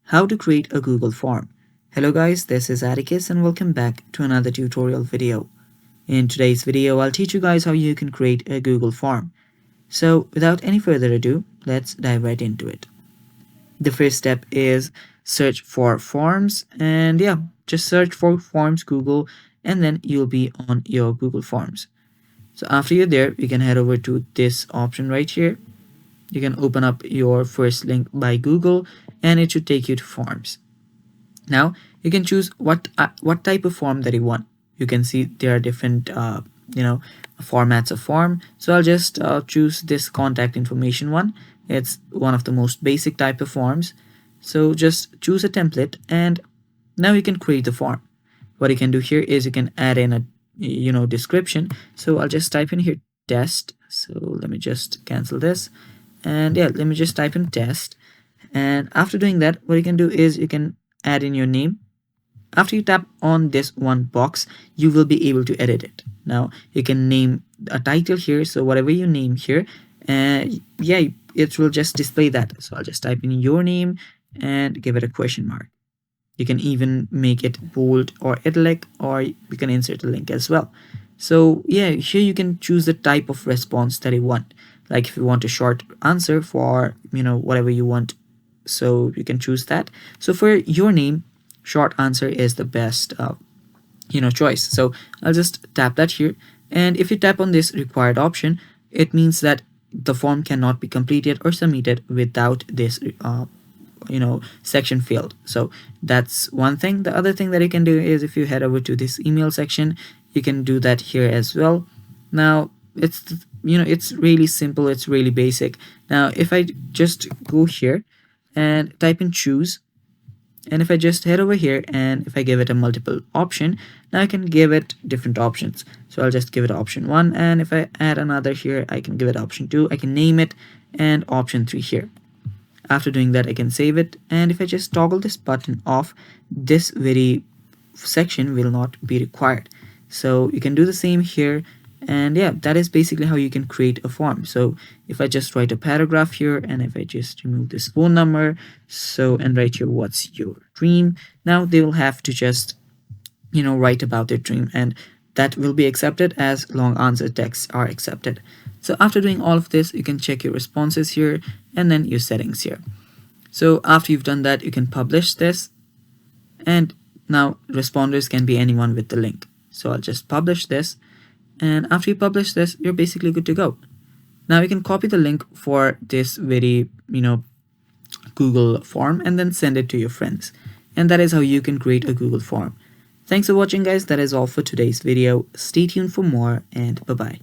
How to create a Google form. Hello guys, this is Atticus and welcome back to another tutorial video. In today's video, I'll teach you guys how you can create a Google form. So without any further ado, let's dive right into it. The first step is search for forms, and just search for forms Google and then you'll be on your Google Forms. So after you're there, you can head over to this option right here. You can open up your first link by Google and it should take you to forms. Now you can choose what type of form that you want. You can see there are different formats of form. So I'll just choose this contact information one. It's one of the most basic type of forms. So just choose a template and now you can create the form. What you can do here is you can add in a description. So I'll just type in here test. So let me just cancel this, and let me just type in test. And after doing that, what you can do is you can add in your name. After you tap on this one box, you will be able to edit it. Now you can name a title here, so whatever you name here, it will just display that. So I'll just type in your name and give it a question mark. You can even make it bold or italic, or you can insert a link as well. So here you can choose the type of response that you want. Like if you want a short answer for whatever you want, so you can choose that. So for your name, short answer is the best choice. So I'll just tap that here, and if you tap on this required option, it means that the form cannot be completed or submitted without this section filled. So that's one thing. The other thing that you can do is if you head over to this email section, you can do that here as well. Now it's really simple, it's really basic. Now if I just go here and type in choose, and if I just head over here and if I give it a multiple option, now I can give it different options. So I'll just give it option 1, and if I add another here, I can give it option 2, I can name it, and option 3 here. After doing that, I can save it, and if I just toggle this button off, this very section will not be required. So you can do the same here, and that is basically how you can create a form. So if I just write a paragraph here, and if I just remove this phone number, and write here what's your dream, now they will have to just write about their dream, and that will be accepted as long answer texts are accepted. So after doing all of this, you can check your responses here and then your settings here. So after you've done that, you can publish this, and now responders can be anyone with the link. So I'll just publish this, and after you publish this, you're basically good to go. Now you can copy the link for this very Google form and then send it to your friends, and that is how you can create a Google form. Thanks for watching guys. That is all for today's video. Stay tuned for more, and bye bye.